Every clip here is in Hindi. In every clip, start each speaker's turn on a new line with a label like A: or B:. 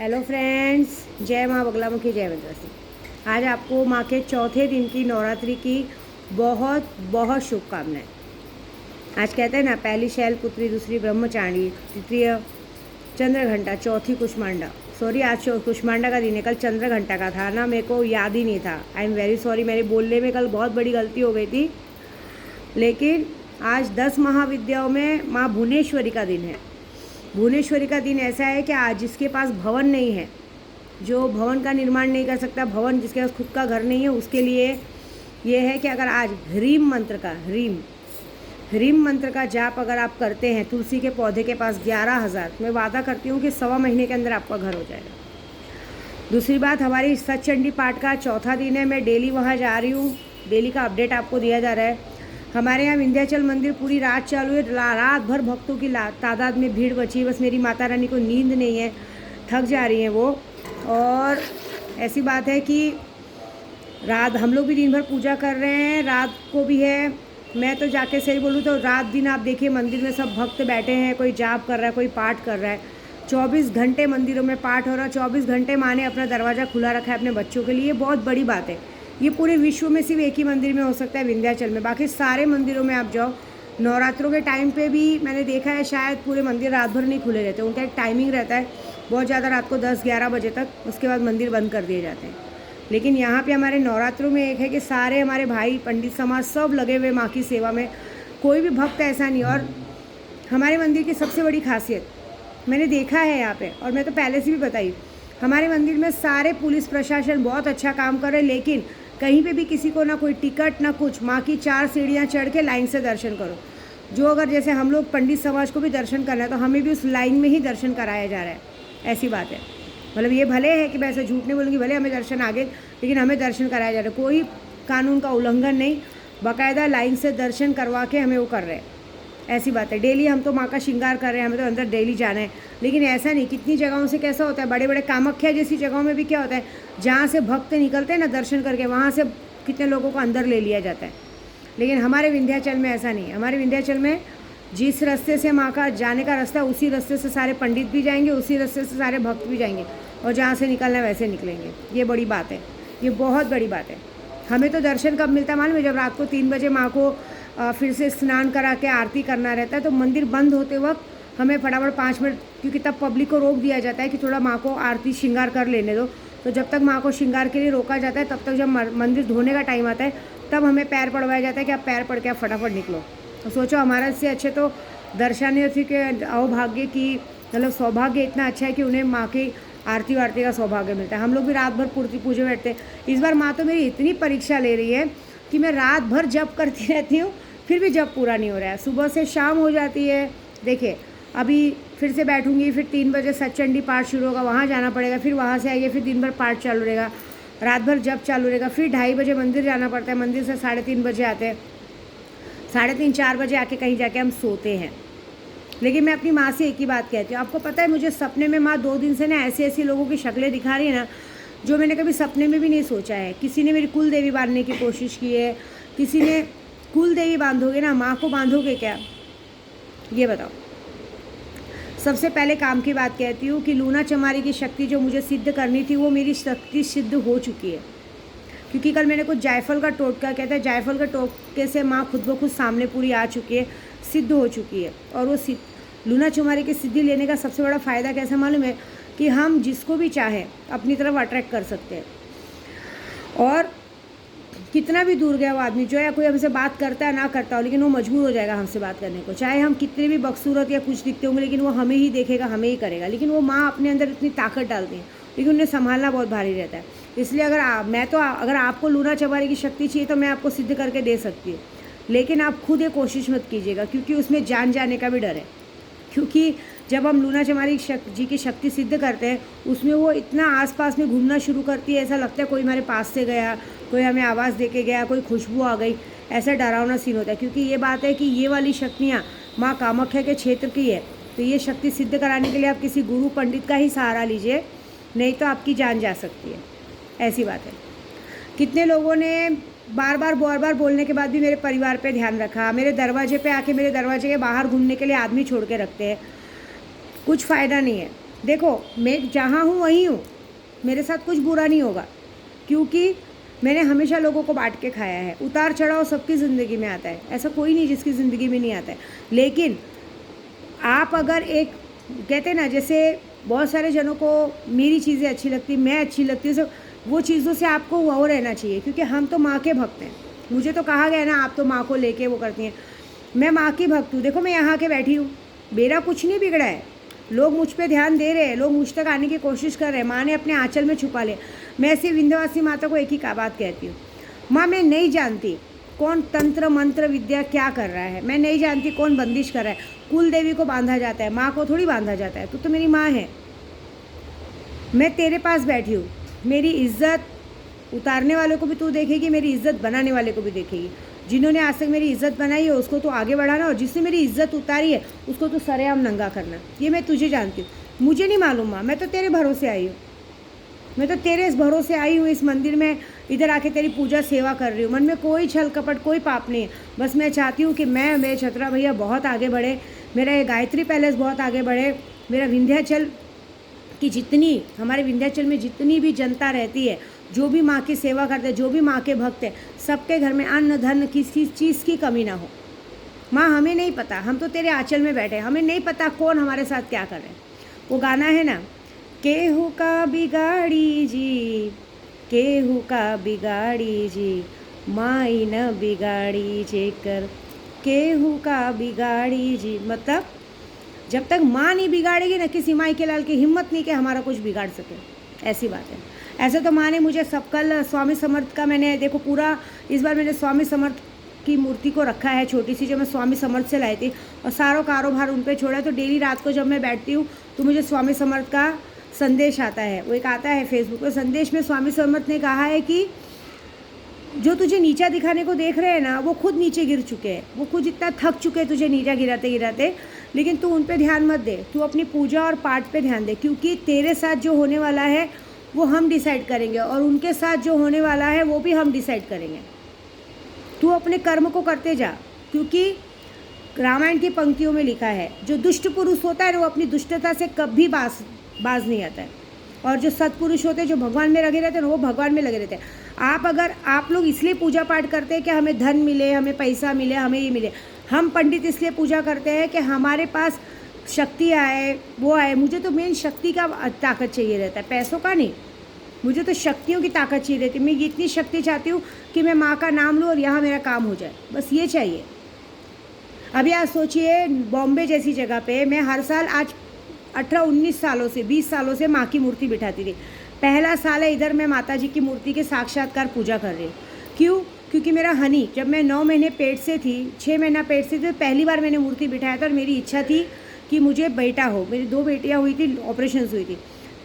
A: हेलो फ्रेंड्स, जय माँ बगलामुखी, जय विंध्यवासिनी। आज आपको माँ के चौथे दिन की नवरात्रि की बहुत बहुत शुभकामनाएं। आज कहते हैं ना, पहली शैलपुत्री, दूसरी ब्रह्मचारिणी, तृतीय चंद्रघंटा, चौथी कुष्मांडा। सॉरी, आज कुष्मांडा का दिन है, कल चंद्रघंटा का था ना, मेरे को याद ही नहीं था। आई एम वेरी सॉरी, मेरे बोलने में कल बहुत बड़ी गलती हो गई थी। लेकिन आज 10 महाविद्याओं में माँ भुवनेश्वरी का दिन है। भुवनेश्वरी का दिन ऐसा है कि आज जिसके पास भवन नहीं है, जो भवन का निर्माण नहीं कर सकता, भवन जिसके पास खुद का घर नहीं है, उसके लिए ये है कि अगर आज ह्रीम मंत्र का जाप अगर आप करते हैं तुलसी के पौधे के पास 11,000, मैं वादा करती हूँ कि 1.25 महीने के अंदर आपका घर हो जाएगा। दूसरी बात, हमारी सतचंडी पाठ का चौथा दिन है। मैं डेली वहाँ जा रही हूँ, डेली का अपडेट आपको दिया जा रहा है। हमारे यहाँ विंध्याचल मंदिर पूरी रात चालू है, रात भर भक्तों की तादाद में भीड़ बची। बस मेरी माता रानी को नींद नहीं है, थक जा रही हैं वो। और ऐसी बात है कि रात हम लोग भी दिन भर पूजा कर रहे हैं, रात को भी है। मैं तो जाके सही बोलूँ तो रात दिन आप देखिए मंदिर में सब भक्त बैठे हैं, कोई जाप कर रहा है, कोई पाठ कर रहा है। 24 घंटे मंदिरों में पाठ हो रहा है, 24 घंटे माँ ने अपना दरवाज़ा खुला रखा है अपने बच्चों के लिए। बहुत बड़ी बात है। ये पूरे विश्व में सिर्फ एक ही मंदिर में हो सकता है, विंध्याचल में। बाकी सारे मंदिरों में आप जाओ, नवरात्रों के टाइम पे भी मैंने देखा है शायद पूरे मंदिर रात भर नहीं खुले रहते। उनका एक टाइमिंग रहता है, बहुत ज़्यादा रात को 10-11 बजे तक, उसके बाद मंदिर बंद कर दिए जाते हैं। लेकिन यहाँ पे हमारे नवरात्रों में एक है कि सारे हमारे भाई पंडित समाज सब लगे हुए माँ की सेवा में, कोई भी भक्त ऐसा नहीं। और हमारे मंदिर की सबसे बड़ी खासियत मैंने देखा है यहाँ पे, और मैं तो पहले से भी बताई, हमारे मंदिर में सारे पुलिस प्रशासन बहुत अच्छा काम कर रहे हैं। लेकिन कहीं पे भी किसी को ना कोई टिकट ना कुछ, माँ की 4 सीढ़ियाँ चढ़ के लाइन से दर्शन करो। जो अगर जैसे हम लोग पंडित समाज को भी दर्शन करना है तो हमें भी उस लाइन में ही दर्शन कराया जा रहा है। ऐसी बात है। मतलब ये भले है कि मैं ऐसे झूठ नहीं बोलूँगी, भले हमें दर्शन आगे, लेकिन हमें दर्शन कराया जा रहा है। कोई कानून का उल्लंघन नहीं, बाकायदा लाइन से दर्शन करवा के हमें वो कर रहे हैं। ऐसी बात है। डेली हम तो माँ का श्रृंगार कर रहे हैं, हमें तो अंदर डेली जाना है। लेकिन ऐसा नहीं, कितनी जगहों से कैसा होता है, बड़े बड़े कामाख्या जैसी जगहों में भी क्या होता है, जहाँ से भक्त निकलते हैं ना दर्शन करके, वहाँ से कितने लोगों को अंदर ले लिया जाता है। लेकिन हमारे विंध्याचल में ऐसा नहीं है। हमारे विंध्याचल में जिस रास्ते से माँ का जाने का रास्ता, उसी रास्ते से सारे पंडित भी जाएंगे, उसी रास्ते से सारे भक्त भी जाएंगे, और जहाँ से निकलना है वैसे निकलेंगे। ये बड़ी बात है, ये बहुत बड़ी बात है। हमें तो दर्शन कब मिलता है मालूम है, जब रात को 3 बजे माँ को फिर से स्नान करा के आरती करना रहता है। तो मंदिर बंद होते वक्त हमें फटाफट 5 मिनट, क्योंकि तब पब्लिक को रोक दिया जाता है कि थोड़ा माँ को आरती श्रृंगार कर लेने दो। तो जब तक माँ को श्रृंगार के लिए रोका जाता है, तब तक जब मंदिर धोने का टाइम आता है तब हमें पैर पड़वाया जाता है कि आप पैर पड़ के आप फटाफट निकलो। तो सोचो, हमारा इससे अच्छे तो दर्शनार्थी के अवभाग्य की, मतलब सौभाग्य इतना अच्छा है कि उन्हें माँ की आरती वारती का सौभाग्य मिलता है। हम लोग भी रात भर पूजे बैठते हैं। इस बार माँ तो मेरी इतनी परीक्षा ले रही है कि मैं रात भर जप करती रहती हूँ, फिर भी जप पूरा नहीं हो रहा है। सुबह से शाम हो जाती है। देखिए, अभी फिर से बैठूंगी, फिर 3 बजे सतचंडी पाठ शुरू होगा, वहाँ जाना पड़ेगा, फिर वहाँ से आइए, फिर दिन भर पाठ चालू रहेगा, रात भर जप चालू रहेगा। फिर 2:30 बजे मंदिर जाना पड़ता है, मंदिर से 3:30 बजे आते हैं, 3:30-4 बजे आके कहीं जाके हम सोते हैं। लेकिन मैं अपनी माँ से एक ही बात कहती हूँ, आपको पता है मुझे सपने में माँ 2 दिन से ना ऐसी ऐसी लोगों की शक्लें दिखा रही है ना, जो मैंने कभी सपने में भी नहीं सोचा है। किसी ने मेरी कुल देवी बांधने की कोशिश की है, किसी ने कुल देवी बांधोगे ना, माँ को बांधोगे क्या, ये बताओ। सबसे पहले काम की बात कहती हूँ कि लूना चमारी की शक्ति जो मुझे सिद्ध करनी थी, वो मेरी शक्ति सिद्ध हो चुकी है। क्योंकि कल मैंने कुछ जायफल का टोटका, कहता है जायफल के टोटके से माँ खुद ब खुद सामने पूरी आ चुकी है, सिद्ध हो चुकी है। और वो लूना चमारी की सिद्धि लेने का सबसे बड़ा फ़ायदा कैसा मालूम है, कि हम जिसको भी चाहें अपनी तरफ अट्रैक्ट कर सकते हैं। और कितना भी दूर गया वो आदमी जो है, कोई हमसे बात करता है ना करता हो, लेकिन वो मजबूर हो जाएगा हमसे बात करने को। चाहे हम कितने भी बदसूरत या कुछ दिखते होंगे, लेकिन वो हमें ही देखेगा, हमें ही करेगा। लेकिन वो माँ अपने अंदर इतनी ताकत डालती है, लेकिन उन्हें संभालना बहुत भारी रहता है। इसलिए अगर अगर आपको लूना चमारी की शक्ति चाहिए तो मैं आपको सिद्ध करके दे सकती हूँ, लेकिन आप खुद ये कोशिश मत कीजिएगा, क्योंकि उसमें जान जाने का भी डर है। क्योंकि जब हम लूना चमारी जी की शक्ति सिद्ध करते हैं, उसमें वो इतना आसपास में घूमना शुरू करती है, ऐसा लगता है कोई हमारे पास से गया, कोई हमें आवाज़ दे के गया, कोई खुशबू आ गई, ऐसा डरावना सीन होता है। क्योंकि ये बात है कि ये वाली शक्तियाँ माँ कामाख्या के क्षेत्र की है, तो ये शक्ति सिद्ध कराने के लिए आप किसी गुरु पंडित का ही सहारा लीजिए, नहीं तो आपकी जान जा सकती है। ऐसी बात है। कितने लोगों ने बार बार बोलने के बाद भी मेरे परिवार पे ध्यान रखा, मेरे दरवाजे पे आके मेरे दरवाजे के बाहर घूमने के लिए आदमी छोड़ के रखते हैं। कुछ फ़ायदा नहीं है। देखो मैं जहाँ हूँ वहीं हूँ, मेरे साथ कुछ बुरा नहीं होगा, क्योंकि मैंने हमेशा लोगों को बांट के खाया है। उतार चढ़ाव सबकी ज़िंदगी में आता है, ऐसा कोई नहीं जिसकी ज़िंदगी में नहीं आता है। लेकिन आप अगर एक कहते हैं ना, जैसे बहुत सारे जनों को मेरी चीज़ें अच्छी लगती, मैं अच्छी लगती हूँ, सब वो चीज़ों से आपको वो रहना चाहिए, क्योंकि हम तो माँ के भक्त हैं। मुझे तो कहा गया ना, आप तो माँ को लेके वो करती हैं, मैं माँ की भक्त हूँ। देखो मैं यहाँ के बैठी हूँ, मेरा कुछ नहीं बिगड़ा है, लोग मुझ पे ध्यान दे रहे हैं, लोग मुझ तक आने की कोशिश कर रहे हैं। माँ ने अपने आंचल में छुपा ले। मैं ऐसी विंध्यवासिनी माता को एक ही का बात कहती हूँ, माँ मैं नहीं जानती कौन तंत्र मंत्र विद्या क्या कर रहा है, मैं नहीं जानती कौन बंदिश कर रहा है। कुल देवी को बांधा जाता है, माँ को थोड़ी बांधा जाता है। तू तो मेरी माँ है, मैं तेरे पास बैठी हूँ। मेरी इज्जत उतारने वाले को भी तू देखेगी, मेरी इज्जत बनाने वाले को भी देखेगी। जिन्होंने आज तक मेरी इज्जत बनाई है उसको तो आगे बढ़ाना, और जिसने मेरी इज्जत उतारी है उसको तो सरेआम नंगा करना। ये मैं तुझे जानती हूँ, मुझे नहीं मालूम माँ, मैं तो तेरे भरोसे आई हूँ, मैं तो तेरे इस भरोसे आई हूँ। इस मंदिर में इधर आके तेरी पूजा सेवा कर रही हूँ। मन में कोई छल कपट कोई पाप नहीं है। बस मैं चाहती हूँ कि मेरे छतरा भैया बहुत आगे बढ़े, मेरा ये गायत्री पैलेस बहुत आगे बढ़े, मेरा विंध्याचल की जितनी हमारे विंध्याचल में जितनी भी जनता रहती है, जो भी माँ की सेवा करते हैं, जो भी माँ के भक्त हैं, सबके घर में अन्न धन किसी चीज़ की कमी ना हो। माँ हमें नहीं पता, हम तो तेरे आंचल में बैठे, हमें नहीं पता कौन हमारे साथ क्या कर रहे हैं। वो गाना है ना, केहू का बिगाड़ी जी, केहू का बिगाड़ी जी, माई न बिगाड़ी जेकर, केहू का बिगाड़ी जी। मतलब जब तक माँ नहीं बिगाड़ेगी ना, किसी माई के लाल की हिम्मत नहीं कि हमारा कुछ बिगाड़ सके, ऐसी बात है। ऐसे तो माँ ने मुझे सब, कल स्वामी समर्थ का मैंने देखो पूरा, इस बार मैंने स्वामी समर्थ की मूर्ति को रखा है छोटी सी, जो मैं स्वामी समर्थ से लाई थी, और सारा कारोबार उन पे छोड़ा। तो डेली रात को जब मैं बैठती हूँ तो मुझे स्वामी समर्थ का संदेश आता है। वो एक आता है फेसबुक पर, संदेश में स्वामी समर्थ ने कहा है कि जो तुझे नीचा दिखाने को देख रहे हैं ना, वो खुद नीचे गिर चुके हैं, वो खुद इतना थक चुके हैं तुझे नीचा गिराते गिराते। लेकिन तू उन पे ध्यान मत दे, तू अपनी पूजा और पाठ पे ध्यान दे, क्योंकि तेरे साथ जो होने वाला है वो हम डिसाइड करेंगे, और उनके साथ जो होने वाला है वो भी हम डिसाइड करेंगे। तू अपने कर्म को करते जा, क्योंकि रामायण की पंक्तियों में लिखा है, जो दुष्ट पुरुष होता है वो अपनी दुष्टता से कभी बाज नहीं आता है, और जो सत्पुरुष होते हैं, जो भगवान में लगे रहते हैं ना, वो भगवान में लगे रहते हैं। आप लोग इसलिए पूजा पाठ करते हैं कि हमें धन मिले, हमें पैसा मिले, हमें ये मिले। हम पंडित इसलिए पूजा करते हैं कि हमारे पास शक्ति आए, वो आए। मुझे तो मेन शक्ति का ताकत चाहिए रहता है, पैसों का नहीं। मुझे तो शक्तियों की ताकत चाहिए रहती है। मैं इतनी शक्ति चाहती हूँ कि मैं माँ का नाम लूँ और यहाँ मेरा काम हो जाए, बस ये चाहिए। अभी आज सोचिए, बॉम्बे जैसी जगह पे मैं हर साल आज 18-19 सालों से 20 सालों से माँ की मूर्ति बिठाती थी। पहला साल है इधर मैं माता जी की मूर्ति के साक्षात्कार पूजा कर रही हूँ। क्यों? क्योंकि मेरा हनी, जब मैं 9 महीने पेट से थी, 6 महीना पेट से थी, पहली बार मैंने मूर्ति बिठाया था, और मेरी इच्छा थी कि मुझे बेटा हो। मेरी 2 बेटियाँ हुई थी, ऑपरेशन हुई थी।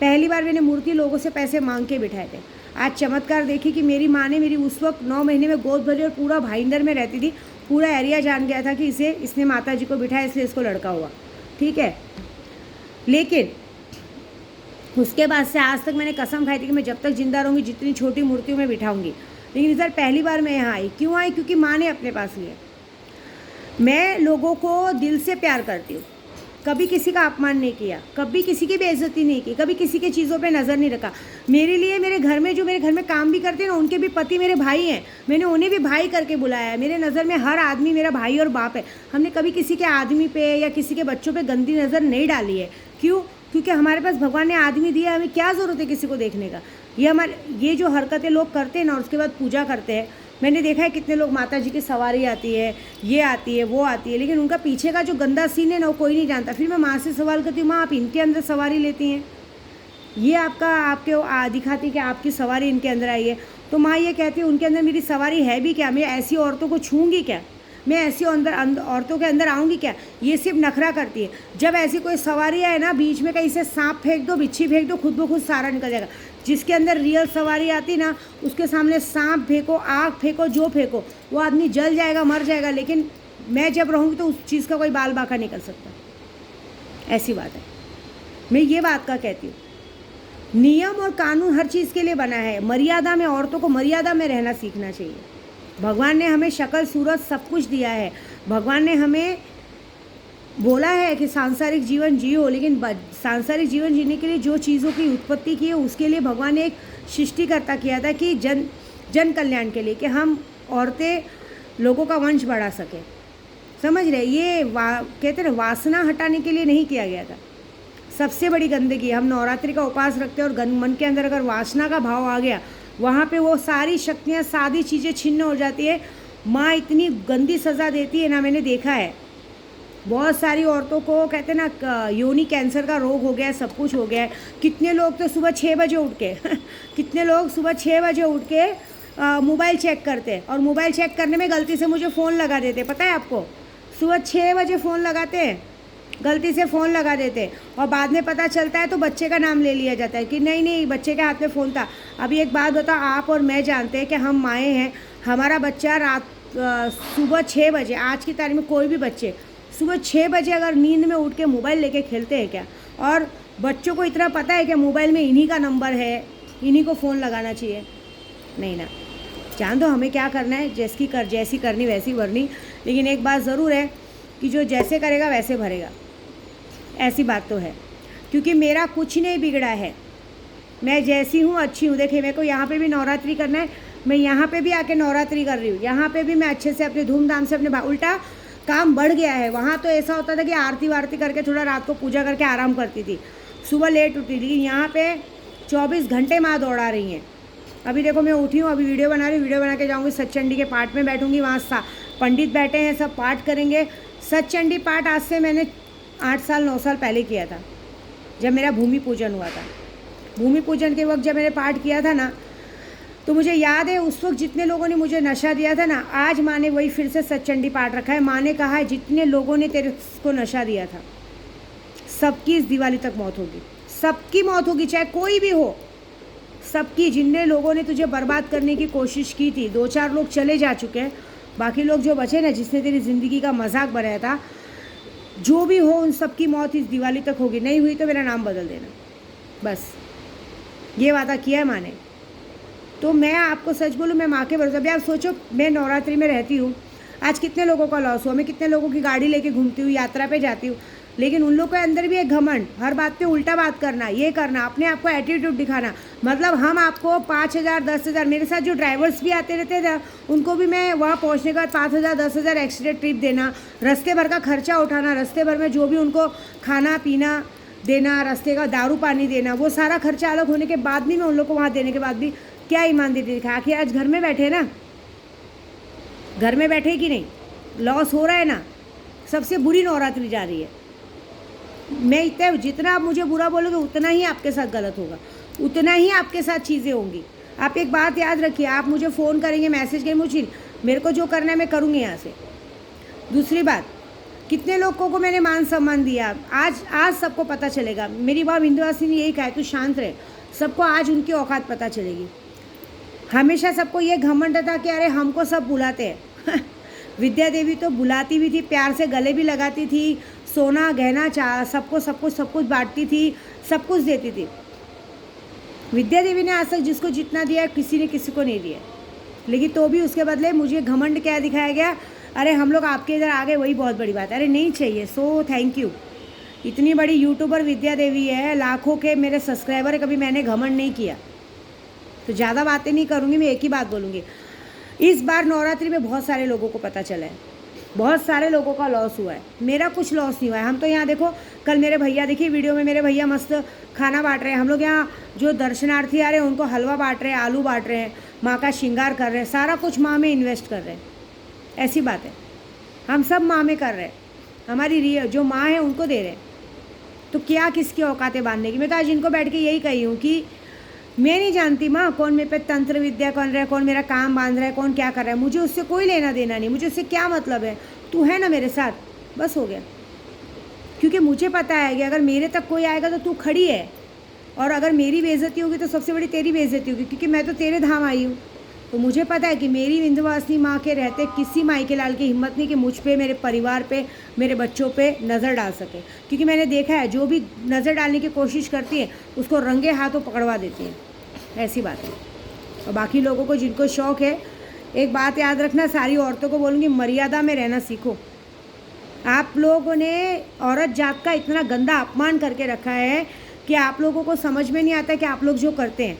A: पहली बार मैंने मूर्ति लोगों से पैसे मांग के बिठाए थे। आज चमत्कार देखी कि मेरी माँ ने मेरी उस वक्त 9 महीने में गोद भरी, और पूरा भाईंदर में रहती थी, पूरा एरिया जान गया था कि इसने माता जी को बिठाया, इसलिए इसको लड़का हुआ। ठीक है, लेकिन उसके बाद से आज तक मैंने कसम खाई थी कि मैं जब तक जिंदा रहूँगी जितनी छोटी मूर्तियों में बिठाऊंगी। लेकिन इधर पहली बार मैं यहाँ आई। क्यों आई? क्योंकि माँ ने अपने पास लिया। मैं लोगों को दिल से प्यार करती हूँ, कभी किसी का अपमान नहीं किया, कभी किसी की बेइज्जती नहीं की, कभी किसी की चीज़ों पे नज़र नहीं रखा। मेरे लिए मेरे घर में जो मेरे घर में काम भी करते हैं ना, उनके भी पति मेरे भाई हैं, मैंने उन्हें भी भाई करके बुलाया है। मेरे नज़र में हर आदमी मेरा भाई और बाप है। हमने कभी किसी के आदमी पे या किसी के बच्चों पे गंदी नज़र नहीं डाली है। क्यों? क्योंकि हमारे पास भगवान ने आदमी दिया, हमें क्या ज़रूरत है किसी को देखने का। ये जो हरकतें लोग करते हैं ना, उसके बाद पूजा करते हैं, मैंने देखा है कितने लोग, माता जी की सवारी आती है, ये आती है, वो आती है, लेकिन उनका पीछे का जो गंदा सीन है ना, वो कोई नहीं जानता। फिर मैं माँ से सवाल करती हूँ, माँ आप इनके अंदर सवारी लेती हैं, ये आपके दिखाती है कि आपकी सवारी इनके अंदर आई है। तो माँ ये कहती है, उनके अंदर मेरी सवारी है भी क्या? मैं ऐसी औरतों को छूँगी क्या? मैं ऐसी औरतों के अंदर आऊँगी क्या? ये सिर्फ नखरा करती है। जब ऐसी कोई सवारी आए ना, बीच में कहीं से सांप फेंक दो, बिच्छी फेंक दो, खुद ब खुद सारा निकल जाएगा। जिसके अंदर रियल सवारी आती ना, उसके सामने सांप फेंको, आग फेंको, जो फेंको, वो आदमी जल जाएगा, मर जाएगा। लेकिन मैं जब रहूँगी तो उस चीज़ का कोई बाल बाका निकल सकता। ऐसी बात है। मैं ये बात का कहती हूँ, नियम और कानून हर चीज़ के लिए बना है। मर्यादा में, औरतों को मर्यादा में रहना सीखना चाहिए। भगवान ने हमें शक्ल सूरत सब कुछ दिया है। भगवान ने हमें बोला है कि सांसारिक जीवन जियो, लेकिन सांसारिक जीवन जीने के लिए जो चीज़ों की उत्पत्ति की है उसके लिए भगवान ने एक सृष्टिकर्ता किया था कि जन कल्याण के लिए, कि हम औरतें लोगों का वंश बढ़ा सके। समझ रहे, ये कहते हैं ना, वासना हटाने के लिए नहीं किया गया था। सबसे बड़ी गंदगी, हम नवरात्रि का उपवास रखते हैं और मन के अंदर अगर वासना का भाव आ गया, वहाँ पे वो सारी शक्तियाँ, सारी चीज़ें छिन्न हो जाती है। माँ इतनी गंदी सज़ा देती है ना, मैंने देखा है बहुत सारी औरतों को, कहते हैं ना, योनि कैंसर का रोग हो गया है, सब कुछ हो गया है। कितने लोग तो सुबह 6 बजे उठ के कितने लोग सुबह 6 बजे उठ के मोबाइल चेक करते हैं, और मोबाइल चेक करने में गलती से मुझे फ़ोन लगा देते, पता है आपको? सुबह 6 बजे फ़ोन लगाते हैं, गलती से फ़ोन लगा देते हैं, और बाद में पता चलता है तो बच्चे का नाम ले लिया जाता है कि नहीं नहीं, बच्चे के हाथ में फ़ोन था। अभी एक बात बताओ, आप और मैं जानते हैं कि हम माएँ हैं, हमारा बच्चा सुबह 6 बजे, आज की तारीख में कोई भी बच्चे सुबह 6 बजे अगर नींद में उठ के मोबाइल लेके खेलते हैं क्या? और बच्चों को इतना पता है कि मोबाइल में इन्हीं का नंबर है, इन्हीं को फ़ोन लगाना चाहिए? नहीं ना, जान दो हमें क्या करना है, जैसी करनी वैसी भरनी। लेकिन एक बात ज़रूर है कि जो जैसे करेगा वैसे भरेगा, ऐसी बात तो है, क्योंकि मेरा कुछ नहीं बिगड़ा है, मैं जैसी हूँ अच्छी हूँ। देखिए, मेरे को यहाँ पे भी नवरात्रि करना है, मैं यहाँ पे भी आके नवरात्रि कर रही हूँ, यहाँ पे भी मैं अच्छे से अपने धूमधाम से अपने उल्टा काम बढ़ गया है। वहाँ तो ऐसा होता था कि आरती वारती करके थोड़ा रात को पूजा करके आराम करती थी, सुबह लेट उठती थी, लेकिन यहाँ पे 24 घंटे माँ दौड़ा रही हैं। अभी देखो मैं उठी हूँ, अभी वीडियो बना रही हूँ, वीडियो बना के जाऊँगी सतचंडी के पाठ में बैठूँगी, वहाँ पंडित बैठे हैं, सब पाठ करेंगे। सतचंडी पाठ आज से मैंने 8 साल 9 साल पहले किया था, जब मेरा भूमि पूजन हुआ था। भूमि पूजन के वक्त जब मैंने पाठ किया था ना, तो मुझे याद है उस वक्त जितने लोगों ने मुझे नशा दिया था ना, आज माँ ने वही फिर से सतचंडी पाठ रखा है। माँ ने कहा है जितने लोगों ने तेरे को नशा दिया था, सबकी इस दिवाली तक मौत होगी, सबकी मौत होगी, चाहे कोई भी हो, सबकी। जितने लोगों ने तुझे बर्बाद करने की कोशिश की थी, 2-4 लोग चले जा चुके हैं, बाकी लोग जो बचे ना, जिसने तेरी ज़िंदगी का मजाक बनाया था, जो भी हो उन सबकी मौत इस दिवाली तक होगी। नहीं हुई तो मेरा नाम बदल देना, बस ये वादा किया है माँ ने। तो मैं आपको सच बोलूँ, मैं माँ के भरोसे। अभी आप सोचो, मैं नवरात्रि में रहती हूँ, आज कितने लोगों का लॉस हुआ, मैं कितने लोगों की गाड़ी लेके घूमती हूँ, यात्रा पे जाती हूँ, लेकिन उन लोगों के अंदर भी एक घमंड, हर बात पे उल्टा बात करना, ये करना, अपने आप को एटीट्यूड दिखाना। मतलब हम आपको 5,000 10,000, मेरे साथ जो ड्राइवर्स भी आते रहते थे उनको भी मैं वहाँ पहुँचने के बाद 5,000 10,000 एक्स्ट्रा ट्रिप देना, रास्ते भर का खर्चा उठाना, रास्ते भर में जो भी उनको खाना पीना देना, रास्ते का दारू पानी देना, वो सारा खर्चा अलग होने के बाद भी मैं उन लोग को वहाँ देने के बाद भी क्या ईमानदारी दिखा। आखिर आज घर में बैठे ना, घर में बैठे कि नहीं, लॉस हो रहा है ना। सबसे बुरी नवरात्रि जा रही है। मैं इतना, जितना आप मुझे बुरा बोलोगे उतना ही आपके साथ गलत होगा, उतना ही आपके साथ चीज़ें होंगी। आप एक बात याद रखिए, आप मुझे फ़ोन करेंगे, मैसेज करेंगे, मुझे मेरे को जो करना है मैं करूँगी यहाँ से। दूसरी बात, कितने लोगों को मैंने मान सम्मान दिया, आज सबको पता चलेगा। मेरी बात विंध्यवासिनी ने यही कहा है, तू शांत रहे, सबको आज उनकी औकात पता चलेगी। हमेशा सबको ये घमंड था कि अरे हमको सब बुलाते हैं विद्या देवी तो बुलाती भी थी, प्यार से गले भी लगाती थी, सोना गहना सबको सब कुछ बांटती थी, सब कुछ देती थी। विद्या देवी ने आज तक जिसको जितना दिया किसी ने किसी को नहीं दिया, लेकिन तो भी उसके बदले मुझे घमंड क्या दिखाया गया, अरे हम लोग आपके इधर आ गए, वही बहुत बड़ी बात है। अरे नहीं चाहिए। So thank you. इतनी बड़ी यूट्यूबर विद्या देवी है, लाखों के मेरे सब्सक्राइबर है, कभी मैंने घमंड नहीं किया। तो ज़्यादा बातें नहीं करूँगी, मैं एक ही बात बोलूँगी। इस बार नवरात्रि में बहुत सारे लोगों को पता चला है, बहुत सारे लोगों का लॉस हुआ है, मेरा कुछ लॉस नहीं हुआ है। हम तो यहाँ देखो, कल मेरे भैया, देखिए वीडियो में मेरे भैया मस्त खाना बांट रहे हैं। हम लोग यहाँ जो दर्शनार्थी आ रहे हैं उनको हलवा बांट रहे हैं, आलू बांट रहे हैं, माँ का श्रृंगार कर रहे हैं, सारा कुछ माँ में इन्वेस्ट कर रहे हैं। ऐसी बात है, हम सब माँ में कर रहे हैं, हमारी जो माँ है उनको दे रहे हैं। तो क्या किसकी औकातें बांधने की। मैं तो आज इनको बैठ के यही कही हूँ कि मैं नहीं जानती माँ कौन मेरे पे तंत्र विद्या कर रहा है, कौन मेरा काम बांध रहा है, कौन क्या कर रहा है, मुझे उससे कोई लेना देना नहीं, मुझे उससे क्या मतलब है। तू है ना मेरे साथ, बस हो गया। क्योंकि मुझे पता है कि अगर मेरे तक कोई आएगा तो तू खड़ी है, और अगर मेरी बेइज्जती होगी तो सबसे बड़ी तेरी बेइज्जती होगी, क्योंकि मैं तो तेरे धाम आई हूँ। तो मुझे पता है कि मेरी विंध्यवासिनी माँ के रहते किसी माई के लाल की हिम्मत नहीं कि मुझ पे, मेरे परिवार पे, मेरे बच्चों पे नज़र डाल सके। क्योंकि मैंने देखा है, जो भी नज़र डालने की कोशिश करती है उसको रंगे हाथों पकड़वा देती है। ऐसी बात है। और बाकी लोगों को जिनको शौक़ है, एक बात याद रखना, सारी औरतों को बोलूँगी, मर्यादा में रहना सीखो। आप लोगों ने औरत जात का इतना गंदा अपमान करके रखा है कि आप लोगों को समझ में नहीं आता कि आप लोग जो करते हैं।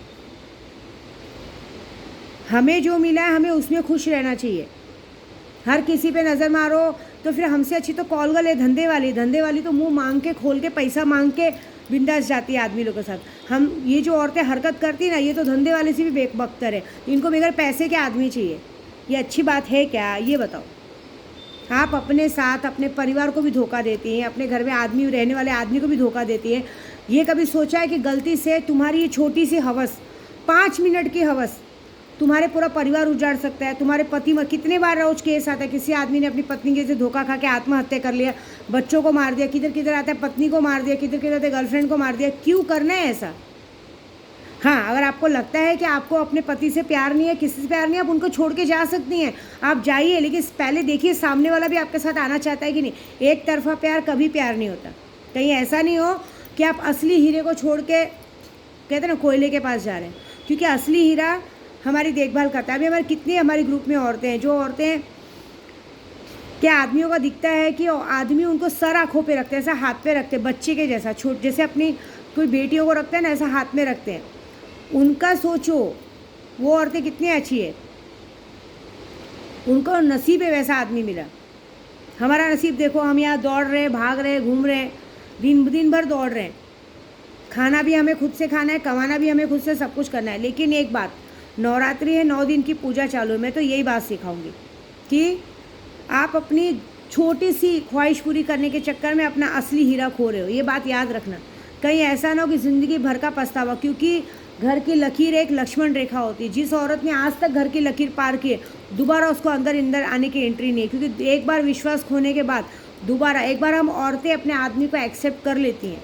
A: हमें जो मिला है हमें उसमें खुश रहना चाहिए। हर किसी पे नज़र मारो तो फिर हमसे अच्छी तो कॉलगल है धंधे वाली तो मुंह मांग के खोल के पैसा मांग के बिंदास जाती है आदमी लोगों के साथ। हम ये जो औरतें हरकत करती ना, ये तो धंधे वाले से भी बेबख्तर है। इनको बगैर पैसे के आदमी चाहिए। ये अच्छी बात है क्या, ये बताओ। आप अपने साथ अपने परिवार को भी धोखा देती हैं, अपने घर में आदमी रहने वाले आदमी को भी धोखा देती है। ये कभी सोचा है कि गलती से तुम्हारी ये छोटी सी हवस, 5 मिनट की हवस तुम्हारे पूरा परिवार उजाड़ सकता है। तुम्हारे पति में कितने बार रोज केस आता है, किसी आदमी ने अपनी पत्नी के से धोखा खा के आत्महत्या कर लिया, बच्चों को मार दिया, किधर किधर आता है पत्नी को मार दिया, किधर किधर आते गर्लफ्रेंड को मार दिया। क्यों करना है ऐसा? हाँ, अगर आपको लगता है कि आपको अपने पति से प्यार नहीं है, किसी से प्यार नहीं है, आप उनको छोड़ के जा सकती हैं, आप जाइए, लेकिन पहले देखिए सामने वाला भी आपके साथ आना चाहता है कि नहीं। एक तरफा प्यार कभी प्यार नहीं होता। कहीं ऐसा नहीं हो कि आप असली हीरे को छोड़ के कहते हैं ना कोयले के पास जा रहे हैं, क्योंकि असली हीरा हमारी देखभाल करता है। अभी हमारे कितने हमारे ग्रुप में औरतें हैं, जो औरतें क्या आदमियों का दिखता है कि आदमी उनको सर आँखों पे रखते हैं, ऐसा हाथ पे रखते हैं, बच्चे के जैसा जैसे अपनी कोई बेटियों को रखते हैं ना, ऐसा हाथ में रखते हैं। उनका सोचो वो औरतें कितनी अच्छी है, उनको नसीब है वैसा आदमी मिला। हमारा नसीब देखो, हम यहाँ दौड़ रहे हैं, भाग रहे हैं, घूम रहे हैं, दिन भर दौड़ रहे हैं। खाना भी हमें खुद से खाना है, कमाना भी हमें खुद से सब कुछ करना है। लेकिन एक बात, नवरात्रि है, 9 दिन की पूजा चालू है। मैं तो यही बात सिखाऊंगी कि आप अपनी छोटी सी ख्वाहिश पूरी करने के चक्कर में अपना असली हीरा खो रहे हो। ये बात याद रखना, कहीं ऐसा ना हो कि ज़िंदगी भर का पछतावा। क्योंकि घर की लकीर एक लक्ष्मण रेखा होती है। जिस औरत ने आज तक घर की लकीर पार की है, दोबारा उसको अंदर आने की एंट्री नहीं है। क्योंकि एक बार विश्वास खोने के बाद दोबारा, एक बार हम औरतें अपने आदमी को एक्सेप्ट कर लेती हैं,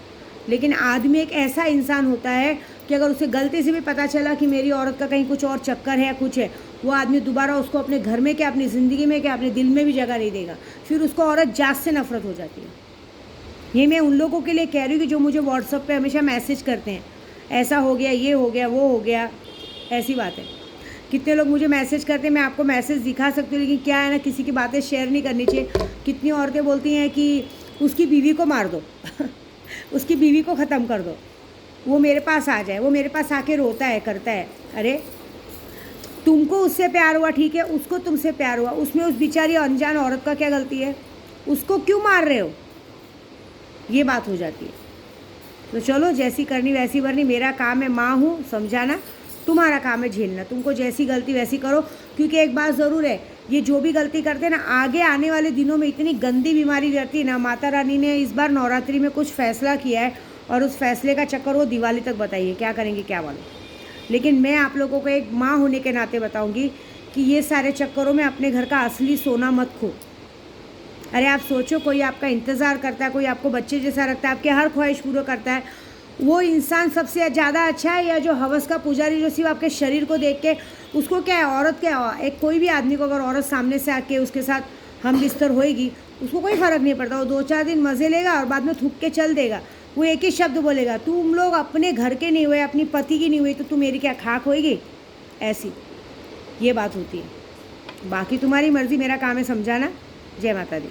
A: लेकिन आदमी एक ऐसा इंसान होता है कि अगर उसे गलती से भी पता चला कि मेरी औरत का कहीं कुछ और चक्कर है, कुछ है, वो आदमी दोबारा उसको अपने घर में क्या, अपनी ज़िंदगी में क्या, अपने दिल में भी जगह नहीं देगा। फिर उसको औरत जात से नफरत हो जाती है। ये मैं उन लोगों के लिए कह रही हूँ कि जो मुझे व्हाट्सएप पे हमेशा मैसेज करते हैं, ऐसा हो गया, ये हो गया, वो हो गया, ऐसी बात है। कितने लोग मुझे मैसेज करते हैं, मैं आपको मैसेज दिखा सकती हूँ, लेकिन क्या है ना, किसी की बातें शेयर नहीं करनी चाहिए। कितनी औरतें बोलती हैं कि उसकी बीवी को मार दो उसकी बीवी को ख़त्म कर दो, वो मेरे पास आ जाए, वो मेरे पास आके रोता है, करता है। अरे तुमको उससे प्यार हुआ, ठीक है, उसको तुमसे प्यार हुआ, उसमें उस बेचारी अनजान औरत का क्या गलती है? उसको क्यों मार रहे हो? ये बात हो जाती है। तो चलो, जैसी करनी वैसी भरनी। मेरा काम है माँ हूँ समझाना, तुम्हारा काम है झेलना। तुमको जैसी गलती वैसी करो, क्योंकि एक बात ज़रूर है, ये जो भी गलती करते हैं ना, आगे आने वाले दिनों में इतनी गंदी बीमारी रहती है ना। माता रानी ने इस बार नवरात्रि में कुछ फैसला किया है, और उस फैसले का चक्कर वो दिवाली तक बताइए क्या करेंगे, क्या वाले। लेकिन मैं आप लोगों को एक माँ होने के नाते बताऊँगी कि ये सारे चक्करों में अपने घर का असली सोना मत खो। अरे आप सोचो, कोई आपका इंतज़ार करता है, कोई आपको बच्चे जैसा रखता है, आपकी हर ख्वाहिश पूरा करता है, वो इंसान सबसे ज़्यादा अच्छा है, या जो हवस का पुजारी जो सिर्फ आपके शरीर को देख के, उसको क्या है, औरत क्या है, एक कोई भी आदमी को अगर औरत सामने से आके उसके साथ हम बिस्तर होएगी, उसको कोई फ़र्क नहीं पड़ता। वो 2-4 दिन मज़े लेगा और बाद में थूक के चल देगा। वो एक ही शब्द बोलेगा, तुम लोग अपने घर के नहीं हुए, अपनी पति की नहीं हुई, तो तू मेरी क्या खाक होएगी? ऐसी ये बात होती है। बाकी तुम्हारी मर्ज़ी, मेरा काम है समझाना। जय माता दी।